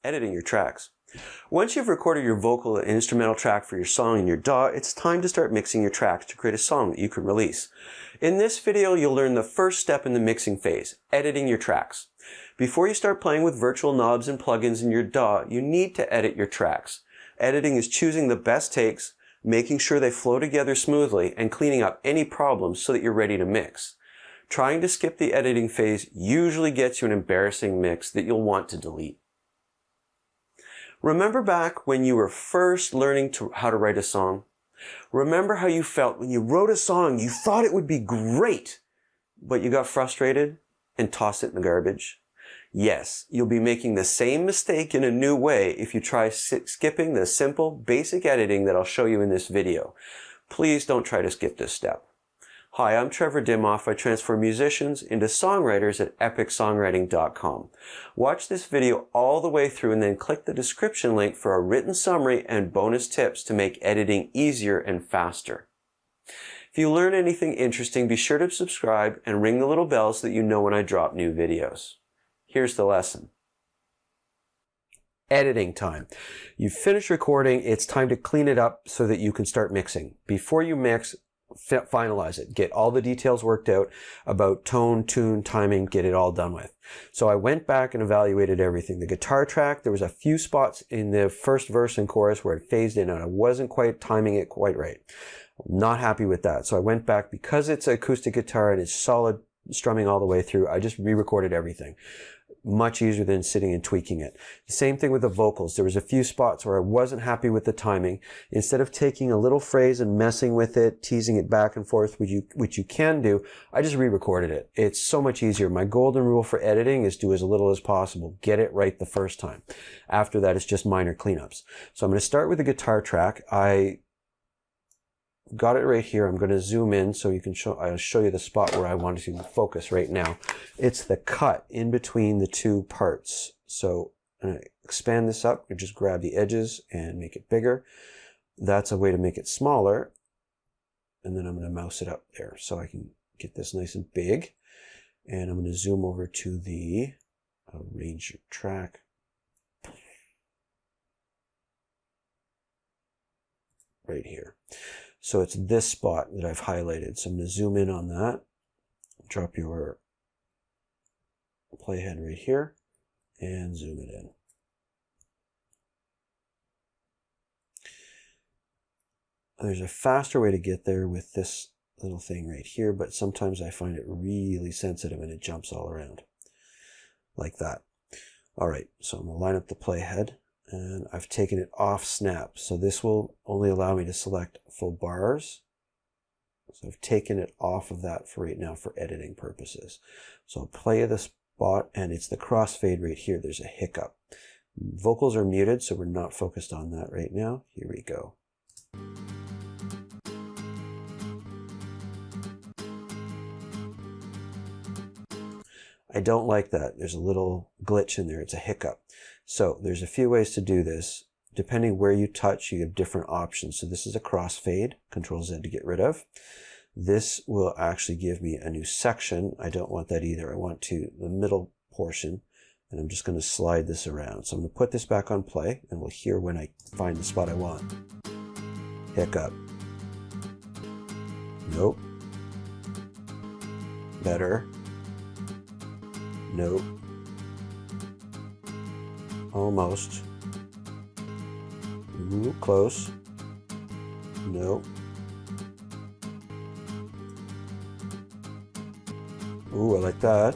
editing your tracks. Once you've recorded your vocal and instrumental track for your song in your DAW, it's time to start mixing your tracks to create a song that you can release. In this video, you'll learn the first step in the mixing phase, editing your tracks. Before you start playing with virtual knobs and plugins in your DAW, you need to edit your tracks. Editing is choosing the best takes, making sure they flow together smoothly, and cleaning up any problems so that you're ready to mix. Trying to skip the editing phase usually gets you an embarrassing mix that you'll want to delete. Remember back when you were first learning how to write a song? Remember how you felt when you wrote a song, you thought it would be great, but you got frustrated and tossed it in the garbage? Yes, you'll be making the same mistake in a new way if you try skipping the simple, basic editing that I'll show you in this video. Please don't try to skip this step. Hi, I'm Trevor Dimmoff. I transform musicians into songwriters at epicsongwriting.com. Watch this video all the way through and then click the description link for a written summary and bonus tips to make editing easier and faster. If you learn anything interesting, be sure to subscribe and ring the little bell so that you know when I drop new videos. Here's the lesson. Editing time. You've finished recording, it's time to clean it up so that you can start mixing. Before you mix, finalize it. Get all the details worked out about tone, tune, timing, get it all done with. So I went back and evaluated everything. The guitar track, there was a few spots in the first verse and chorus where it phased in and I wasn't quite timing it quite right. Not happy with that. So I went back, because it's an acoustic guitar and it's solid strumming all the way through, I just re-recorded everything. Much easier than sitting and tweaking it. The same thing with the vocals. There was a few spots where I wasn't happy with the timing. Instead of taking a little phrase and messing with it, teasing it back and forth, which you can do, I just re-recorded it. It's so much easier. My golden rule for editing is do as little as possible. Get it right the first time. After that, it's just minor cleanups. So I'm going to start with the guitar track. I got it right here. I'm going to zoom in so you can I'll show you the spot where I want to focus right now. It's the cut in between the two parts. So I'm going to expand this up and just grab the edges and make it bigger. That's a way to make it smaller. And then I'm going to mouse it up there so I can get this nice and big. And I'm going to zoom over to the arrange your track. Right here. So it's this spot that I've highlighted. So I'm going to zoom in on that. Drop your playhead right here and zoom it in. There's a faster way to get there with this little thing right here, but sometimes I find it really sensitive and it jumps all around like that. All right, so I'm going to line up the playhead. And I've taken it off snap. So this will only allow me to select full bars. So I've taken it off of that for right now for editing purposes. So I'll play the spot and it's the crossfade right here. There's a hiccup. Vocals are muted, so we're not focused on that right now. Here we go. I don't like that. There's a little glitch in there. It's a hiccup. So there's a few ways to do this. Depending where you touch, you have different options. So this is a crossfade, Control Z to get rid of. This will actually give me a new section. I don't want that either. I want the middle portion, and I'm just going to slide this around. So I'm going to put this back on play, and we'll hear when I find the spot I want. Hiccup. Nope. Better. Nope. Almost. Ooh, close. Nope. Ooh, I like that.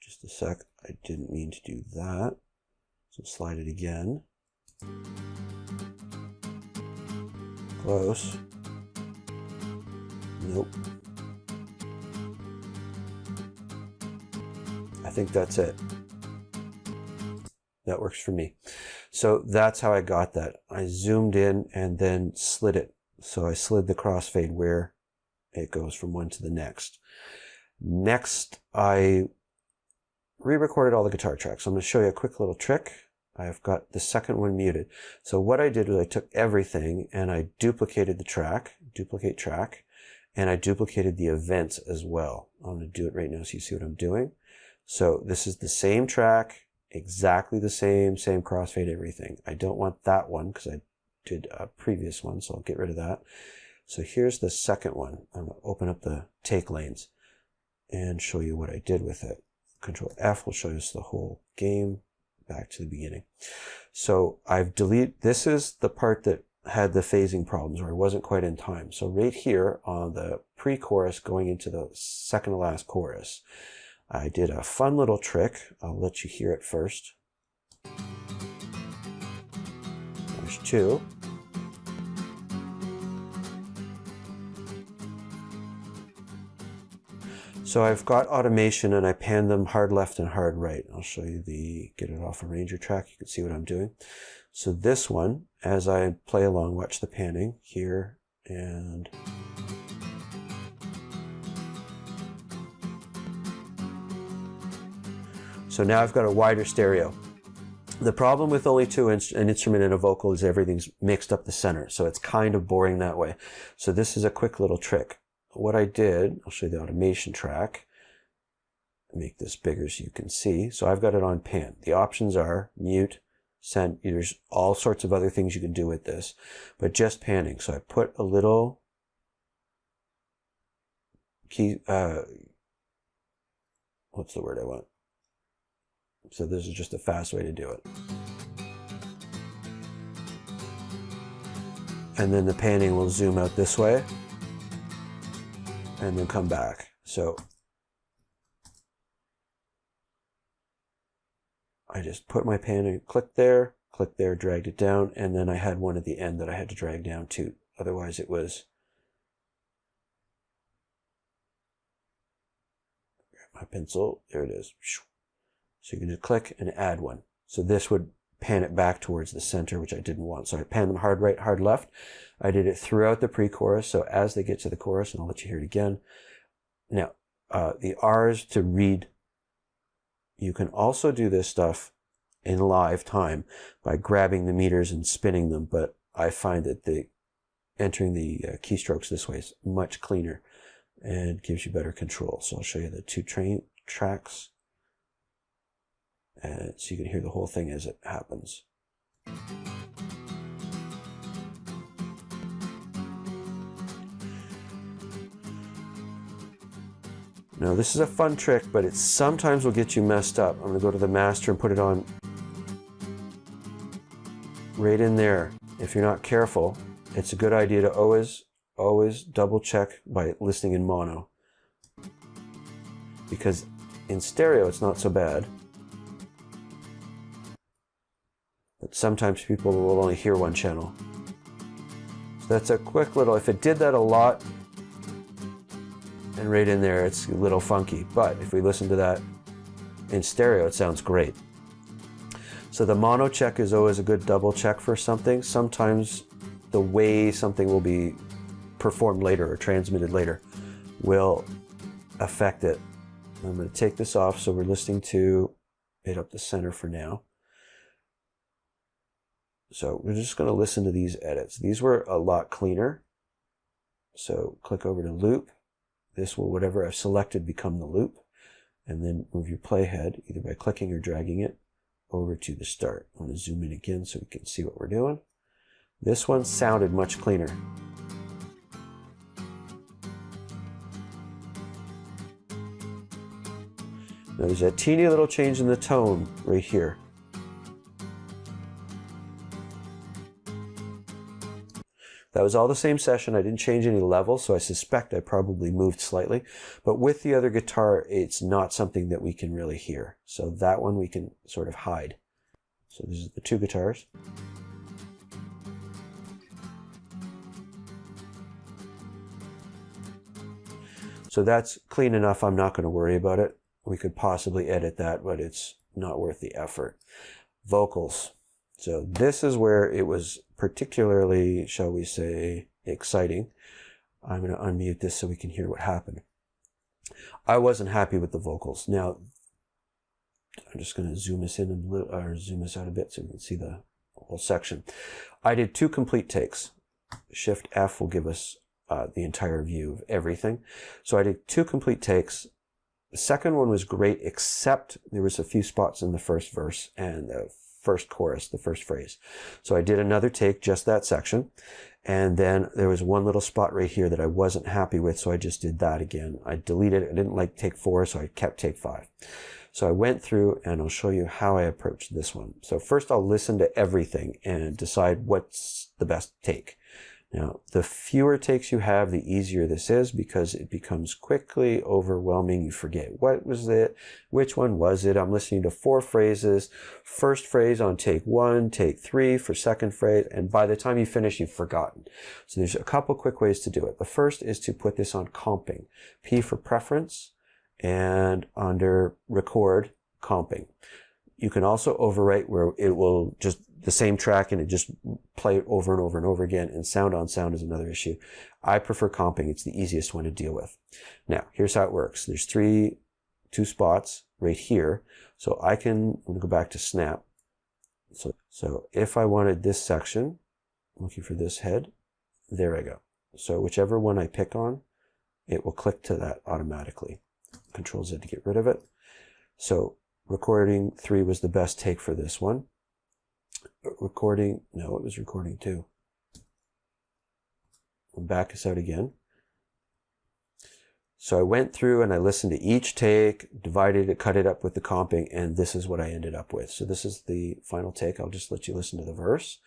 Just a sec. I didn't mean to do that. So slide it again. Close. Nope. I think that's it. That works for me. So that's how I got that. I zoomed in and then slid it. So I slid the crossfade where it goes from one to the next. Next, I re-recorded all the guitar tracks. So I'm going to show you a quick little trick. I've got the second one muted. So what I did was I took everything and I duplicated the track, duplicate track, and I duplicated the events as well. I'm going to do it right now so you see what I'm doing. So this is the same track, exactly the same crossfade, everything. I don't want that one because I did a previous one, so I'll get rid of that. So here's the second one. I'm going to open up the take lanes and show you what I did with it. Control F will show us the whole game back to the beginning. So I've deleted, this is the part that had the phasing problems where I wasn't quite in time. So right here on the pre-chorus going into the second to last chorus, I did a fun little trick. I'll let you hear it first. There's two. So I've got automation and I pan them hard left and hard right. I'll show you get it off a Ranger track. You can see what I'm doing. So this one, as I play along, watch the panning here and so now I've got a wider stereo. The problem with only an instrument and a vocal is everything's mixed up the center. So it's kind of boring that way. So this is a quick little trick. What I did, I'll show you the automation track. Make this bigger so you can see. So I've got it on pan. The options are mute, send. There's all sorts of other things you can do with this, but just panning. So I put a little key, what's the word I want? So this is just a fast way to do it. And then the panning will zoom out this way and then come back. So I just put my panning, click there, dragged it down, and then I had one at the end that I had to drag down too. Otherwise it was, grab my pencil, there it is. So you can just click and add one. So this would pan it back towards the center, which I didn't want. So I pan them hard right, hard left. I did it throughout the pre-chorus. So as they get to the chorus, and I'll let you hear it again. Now, the R's to read. You can also do this stuff in live time by grabbing the meters and spinning them. But I find that entering the keystrokes this way is much cleaner and gives you better control. So I'll show you the two tracks. So you can hear the whole thing as it happens. Now this is a fun trick, but it sometimes will get you messed up. I'm going to go to the master and put it on right in there. If you're not careful, it's a good idea to always double check by listening in mono. Because in stereo it's not so bad. But sometimes people will only hear one channel. So that's a quick little, if it did that a lot, and right in there it's a little funky. But if we listen to that in stereo, it sounds great. So the mono check is always a good double check for something. Sometimes the way something will be performed later or transmitted later will affect it. I'm going to take this off, so we're listening to it up the center for now. So we're just going to listen to these edits. These were a lot cleaner. So click over to loop. This will, whatever I've selected, become the loop. And then move your playhead, either by clicking or dragging it, over to the start. I'm going to zoom in again so we can see what we're doing. This one sounded much cleaner. Now there's a teeny little change in the tone right here. That was all the same session. I didn't change any levels, so I suspect I probably moved slightly. But with the other guitar, it's not something that we can really hear. So that one we can sort of hide. So this is the two guitars. So that's clean enough. I'm not going to worry about it. We could possibly edit that, but it's not worth the effort. Vocals. So this is where it was particularly, shall we say, exciting. I'm going to unmute this so we can hear what happened. I wasn't happy with the vocals. Now, I'm just going to zoom us in a little, or zoom us out a bit so we can see the whole section. I did 2 complete takes. Shift F will give us the entire view of everything. So I did 2 complete takes. The second one was great, except there was a few spots in the first verse and the first chorus, the first phrase. So I did another take, just that section. And then there was one little spot right here that I wasn't happy with, so I just did that again. I deleted it. I didn't like take 4, so I kept take 5. So I went through, and I'll show you how I approached this one. So first I'll listen to everything and decide what's the best take. Now, the fewer takes you have, the easier this is, because it becomes quickly overwhelming. You forget what was it, which one was it. I'm listening to 4 phrases. First phrase on take 1, take 3 for second phrase, and by the time you finish, you've forgotten. So there's a couple quick ways to do it. The first is to put this on comping. P for preference, and under record, comping. You can also overwrite where it will just the same track and it just play it over and over and over again, and sound on sound is another issue. I prefer comping. It's the easiest one to deal with. Now, here's how it works. There's 2 spots right here. So I'm going to go back to snap. So if I wanted this section, looking for this head, there I go. So whichever one I pick on, it will click to that automatically. Control Z to get rid of it. So recording 3 was the best take for this one. Recording, no, it was recording 2. I'll back us out again. So I went through and I listened to each take, divided it, cut it up with the comping, and this is what I ended up with. So this is the final take. I'll just let you listen to the verse.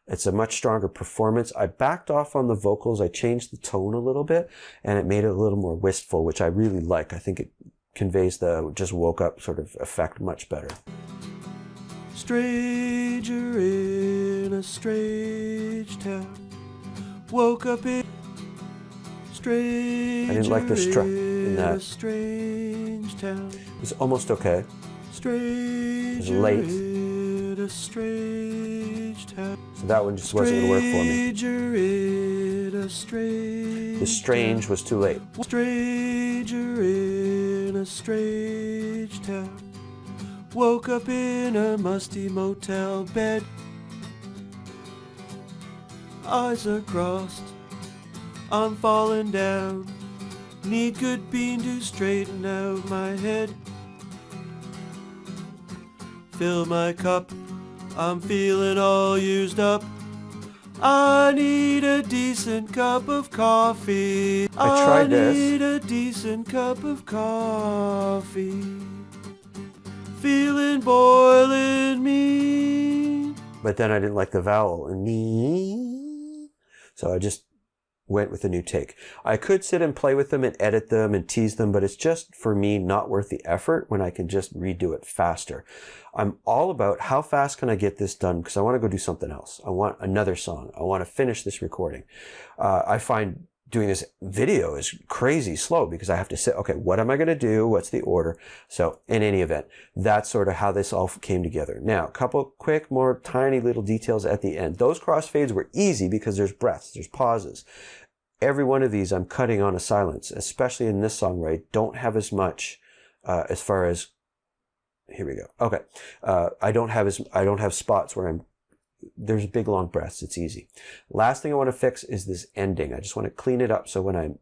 It's a much stronger performance. I backed off on the vocals. I changed the tone a little bit, and it made it a little more wistful, which I really like. I think it conveys the just woke up sort of effect much better. Stranger in a strange town, woke up in stranger. I didn't like the struck in that. Strange town. It was almost okay. Stranger it was late. In a strange town. So that one just wasn't going to work for me. Stranger in a strange. The strange was too late. Stranger in a strange town. Woke up in a musty motel bed. Eyes are crossed, I'm falling down. Need good bean to straighten out my head. Fill my cup, I'm feeling all used up. I need a decent cup of coffee. I tried this. need a decent cup of coffee. Feeling boiling me. But then I didn't like the vowel. Me. So I just went with a new take. I could sit and play with them and edit them and tease them, but it's just, for me, not worth the effort when I can just redo it faster. I'm all about how fast can I get this done, because I want to go do something else. I want another song. I want to finish this recording. I find doing this video is crazy slow because I have to say, okay, what am I going to do? What's the order? So in any event, that's sort of how this all came together. Now, a couple quick, more tiny little details at the end. Those crossfades were easy because there's breaths, there's pauses. Every one of these I'm cutting on a silence, especially in this song where I don't have as much as far as, here we go. Okay. I don't have spots where there's big long breaths. It's easy. Last thing I want to fix is this ending. I just want to clean it up so when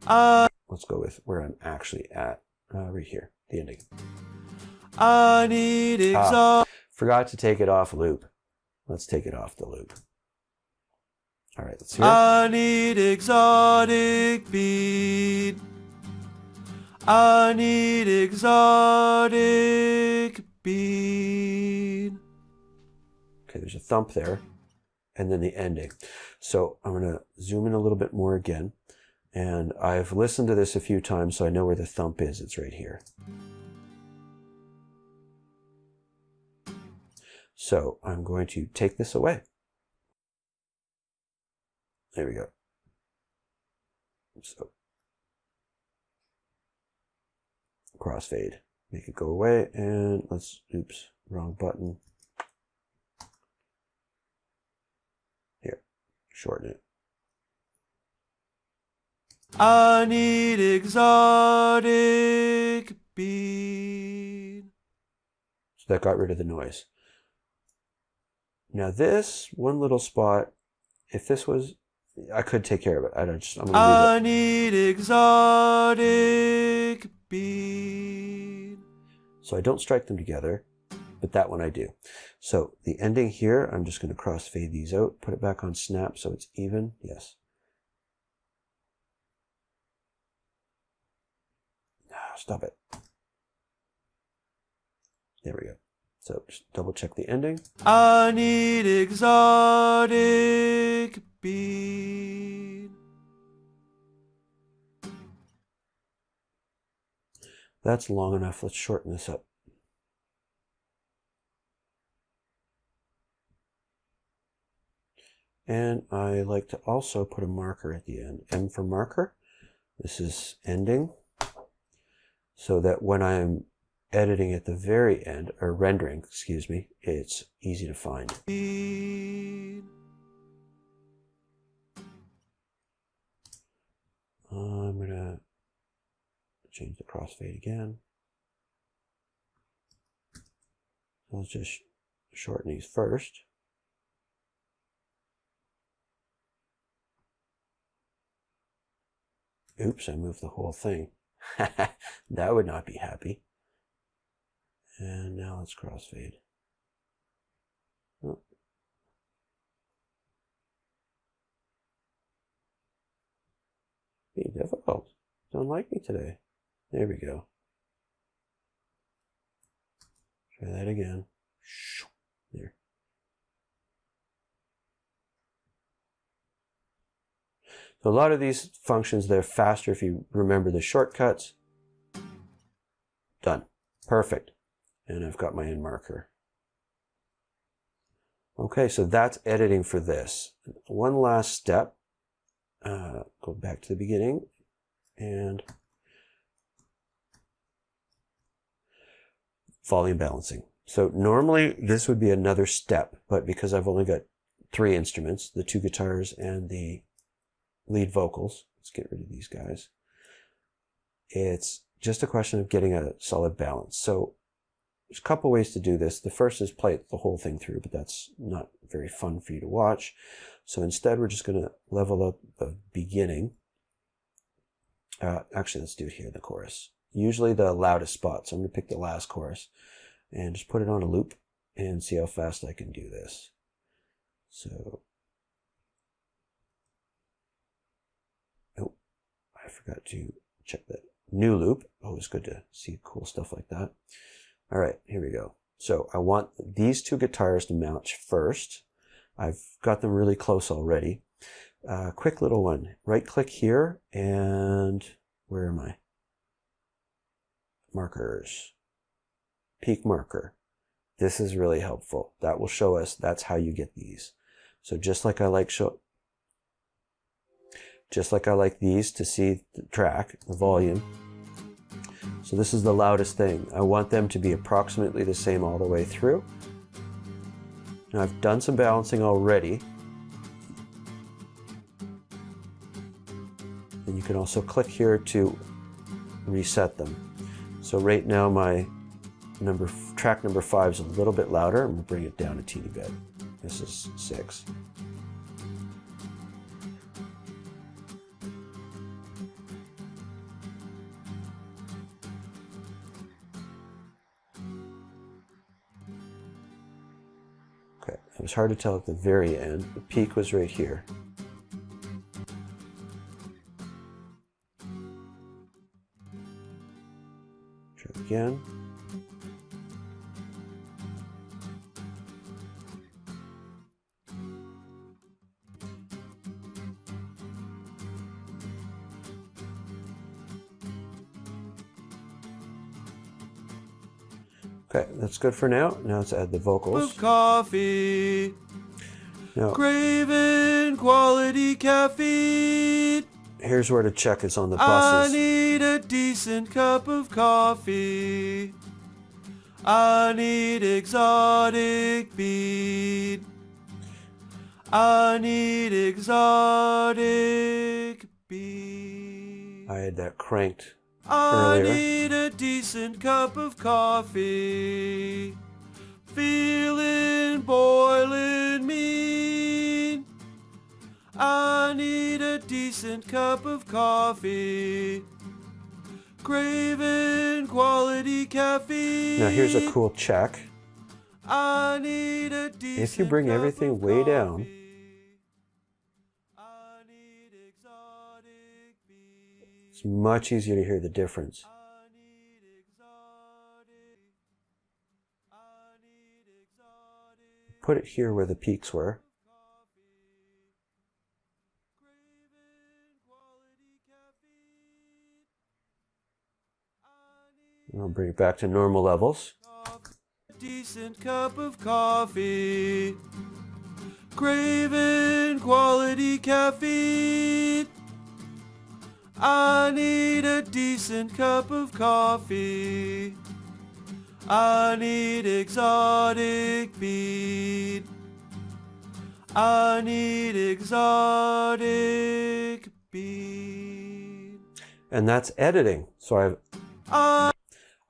let's go with where I'm actually at, right here, the ending. I need Forgot to take it off loop. Let's take it off the loop. All right, let's hear it. I need exotic beat. I need exotic beat. Okay, there's a thump there, and then the ending. So I'm going to zoom in a little bit more again, and I've listened to this a few times, so I know where the thump is. It's right here. So I'm going to take this away. There we go. So crossfade, make it go away, and oops, wrong button. Here, shorten it. I need exotic beat. So that got rid of the noise. Now this one little spot, if this was I could take care of it. I'm gonna leave I it. need exotic beat. So I don't strike them together, but that one I do. So the ending here, I'm just going to crossfade these out, put it back on snap so it's even. Yes. Stop it. There we go. So just double check the ending. I need exotic beat. That's long enough. Let's shorten this up. And I like to also put a marker at the end. M for marker. This is ending. So that when I'm editing at the very end, or rendering, excuse me, it's easy to find. I'm going to change the crossfade again. Let's just shorten these first. Oops, I moved the whole thing. That would not be happy. And now let's crossfade. Oh. Being difficult. Don't like me today. There we go. Try that again. There. So a lot of these functions, they're faster if you remember the shortcuts. Done. Perfect. And I've got my end marker. Okay, so that's editing for this. One last step. Go back to the beginning and volume balancing. So normally this would be another step, but because I've only got 3 instruments, the 2 guitars and the lead vocals, let's get rid of these guys. It's just a question of getting a solid balance. So there's a couple ways to do this. The first is play the whole thing through, but that's not very fun for you to watch. So instead, we're just going to level out the beginning. Actually, let's do it here, the chorus. Usually the loudest spot. So I'm going to pick the last chorus and just put it on a loop and see how fast I can do this. So, oh, I forgot to check that new loop. Always good to see cool stuff like that. All right, here we go. So I want these 2 guitars to match first. I've got them really close already. Quick little one. Right click here and where am I? Markers. Peak marker. This is really helpful. That will show us that's how you get these. So just like I like these to see the track, the volume. So this is the loudest thing. I want them to be approximately the same all the way through. Now I've done some balancing already. And you can also click here to reset them. So right now my track number 5 is a little bit louder. I'm going to bring it down a teeny bit. This is 6. Okay, it was hard to tell at the very end. The peak was right here. Try again. Okay, that's good for now. Now let's add the vocals. Coffee. Now, Craving quality caffeine. here's where to check it's on the I buses. need a decent cup of coffee. I need exotic beat. I need exotic beat. I had that cranked I earlier. need a decent cup of coffee. Feeling boiling mean. I need a decent cup of coffee. Craving quality caffeine. Now here's a cool check. I need a decent If you bring everything way down, I need exotic beef. it's much easier to hear the difference. I need exotic Put it here where the peaks were. craving quality caffeine. I'll bring it back to normal levels. Decent cup of coffee. Craving quality caffeine. I need a decent cup of coffee. I need exotic bean. I need exotic bean. And that's editing. So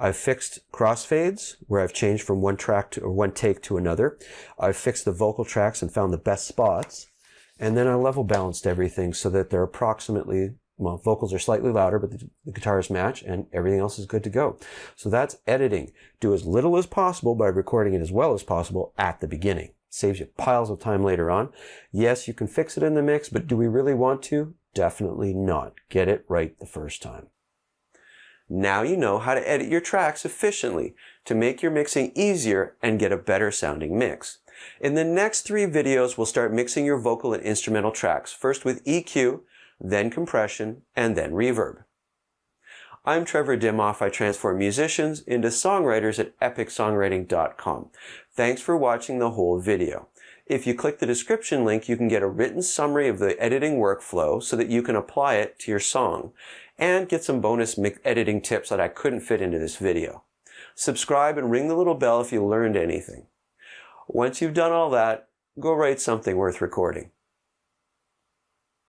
I've fixed crossfades where I've changed from one track to, or one take to another. I've fixed the vocal tracks and found the best spots. And then I level balanced everything so that they're approximately, well, vocals are slightly louder, but the guitars match and everything else is good to go. So that's editing. Do as little as possible by recording it as well as possible at the beginning. Saves you piles of time later on. Yes, you can fix it in the mix, but do we really want to? Definitely not. Get it right the first time. Now you know how to edit your tracks efficiently to make your mixing easier and get a better sounding mix. In the next 3 videos, we'll start mixing your vocal and instrumental tracks, first with EQ, then compression, and then reverb. I'm Trevor Dimoff. I transform musicians into songwriters at epicsongwriting.com. Thanks for watching the whole video. If you click the description link, you can get a written summary of the editing workflow so that you can apply it to your song and get some bonus editing tips that I couldn't fit into this video. Subscribe and ring the little bell if you learned anything. Once you've done all that, go write something worth recording.